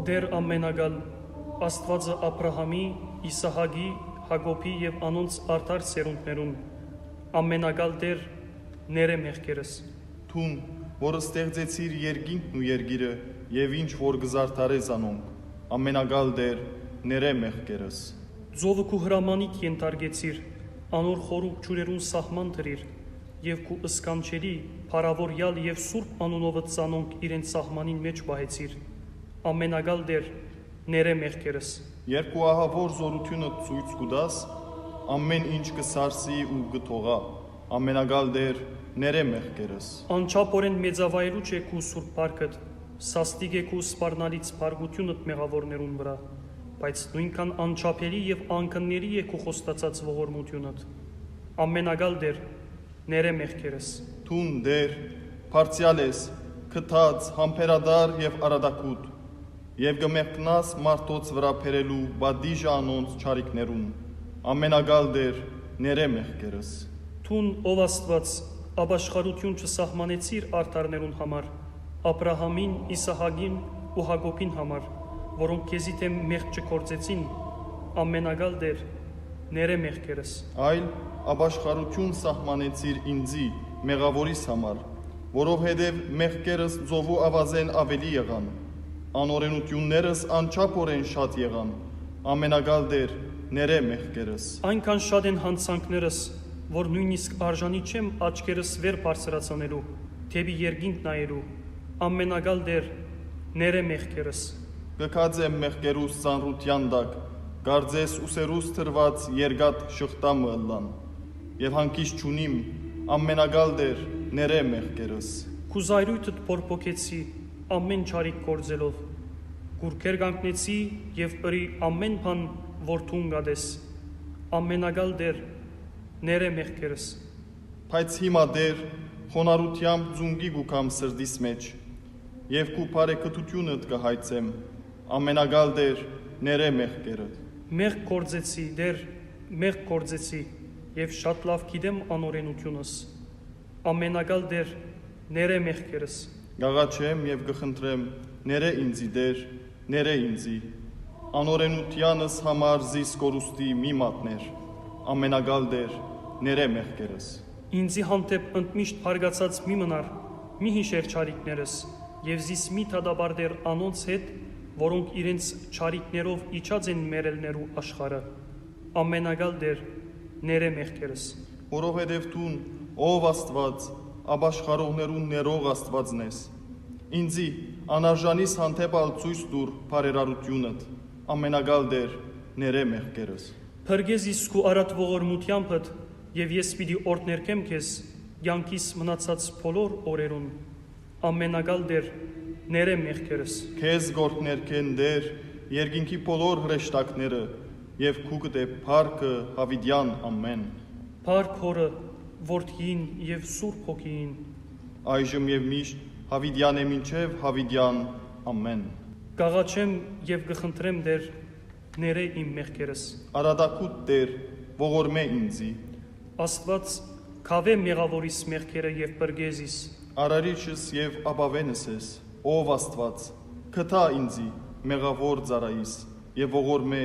Դեր ամենագալ Աստվածը Աբրահամի, Իսահակի, Հակոբի եւ անոնց արդար սերունդներուն ամենագալ Դեր ները մեղքերս Թուն, որը ստեղծեցիր երկինքն ու երկիրը եւ ինչ որ գզարդարես անոնք ամենագալ Դեր ները մեղքերս Ձովը քու հրամանիք ենթարկեցիր անոր խորուկ ջուրերուն սահման դրիր եւ քու ըսկանչելի փարավորյալ եւ սուրբ անունովը ցանոնք իրենց սահմանին մեջ բահեցիր ամենագալ Դեր ները մեղքերս Երբ ու ահավոր զորությունը ցույց կուտաս ամեն ինչ կսարսի ու կթողա ամենագալ Դեր ները մեղքերս Անչափորեն մեծավայրու չէ քու սուրբ բարգդ սաստիկ է քու սպառնալից բարգությունդ մեղավորներուն վրա բայց նույնքան անչափելի եւ անկնների է քու խոստացած ողորմությունդ ամենագալ Դեր ները մեղքերս Թուն Դեր բարձյալ ես քթած համբերադար եւ արադակուտ Եվ գմեղքնաս մարդոց վրա փերելու բադիժ անոնց չարիքներուն ամենագալ Դեր ները մեղքերս Թուն ով Աստված աբաշխարություն չսահմանեցիր արդարներուն համար Աբրահամին, Իսահակին ու Հակոբին համար որոնք քեզի թե մեղք չկործեցին ամենագալ Դեր ները մեղքերս Այլ աբաշխարություն սահմանեցիր ինձի մեղավորիս համար որովհետև մեղքերս ծովու ավազեն ավելի եղան Անօրենություններս անչափորեն շատ եղան, ամենագալ Դեր ները մեղքերս Այնքան շատ են հանցանքներս, որ նույնիսկ արժանի չեմ աչքերս վեր բարձրացնելու, թեպի երկինք նայելու, ամենագալ Դեր ները մեղքերս Կքած եմ մեղքերուս ծանրության դակ, գարձես ուսերուս թրված երգատ շղտամը ըլլան, և հանքիս չունիմ, ամենագալ Դեր ները մեղքերս Քու զայրույթդ փորփոքեցի ամեն չարիք կործելով, գուրքեր կանգնեցի և ըրի ամեն բան, որ թուն գադես, ամենագալ Դեր ները մեղքերս Բայց հիմա Դեր խոնարհությամբ ձունգի գուքամ սրտիս մեջ եւ քու բարեկտությունդ կհայցեմ ամենագալ Դեր ները մեղքերդ Մեղք կործեցի Դեր մեղք կործեցի եւ շատ լավ գիտեմ անօրենությունս ամենագալ Դեր ները մեղքերս Գաղաչեմ եւ կխնդրեմ ները ինձի Դեր ները ինձի անօրենությանս համար զիս կորուստի մի մատներ ամենագալ Դեր ները մեղքերս Ինձի հանդեպ ընդմիշտ բարգացած մի մնար մի հիշեր չարիքներս եւ զիս մի թադաբարդեր անոնց հետ որոնք իրենց չարիքներով իջած են մերելներու աշխարը ամենագալ Դեր ները մեղքերս որովհետև Տուն ով Աստված աբաշխարողներուն ներող Աստվածն ես ինձի անարժանիս հանդեպալ ցույց տուր բարերարությունդ ամենագալ Դեր ները մեղքերս Փրկես իսկ ու արատ ողորմությանդ եւ ես պիտի օրհներկեմ քեզ յանքիս մնացած բոլոր օրերուն ամենագալ Դեր ները մեղքերս Քեզ գործներկեն Դեր երկինքի բոլոր հրեշտակները եւ քուկդ է փառքը հավիդյան ամեն Փառք Հորը Որդին եւ Սուրբ Հոգին այժմ եւ միշտ հավիդյան է մինչև հավիդյան ամեն Գաղաչեմ եւ կխնդրեմ Դեր ները իմ մեղքերս Արադակուտ Դեր ողորմե ինձի Աստված քավե մեղավորիս մեղքերը եւ բրգեզիս Արարիչս եւ ապավենս ես ով Աստված քթա ինձի մեղավոր ծարայիս եւ ողորմե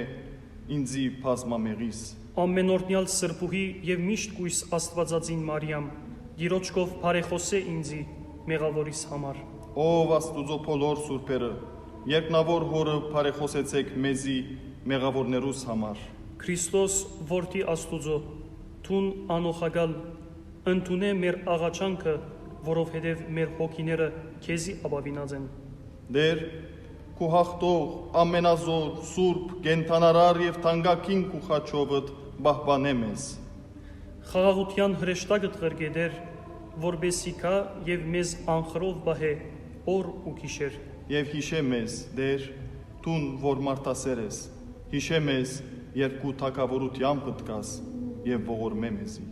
ինձի բազմամեղիս Ամենօրնյալ սրբուհի եւ միշտ կույս Աստվածածին Մարիամ Գիրոջկով բարեխոսե ինձի մեղավորիս համար Ով Աստուծո բոլոր սուրբերը երկնավոր Հորը բարեխոսեցեք մեզի մեղավորներուս համար Քրիստոս որդի Աստուծո թուն անոխագալ ընդունե մեր աղաչանքը որովհետև մեր հոգիները քեզի ապավինած են Դեր քու հաղթող ամենազոր սուրբ կենթանարար եւ թանկագին քու խաչովդ բահբանե մեզ Խաղաղության հրեշտակդ ղրգե Դեր որբեսի կա եւ մեզ անխրով բահե օր ու գիշեր Եվ հիշե մեզ Դեր Տուն որ մարդասեր ես հիշե մեզ երբ քու թակավորությամբ կդկաս եւ ողորմե մեզի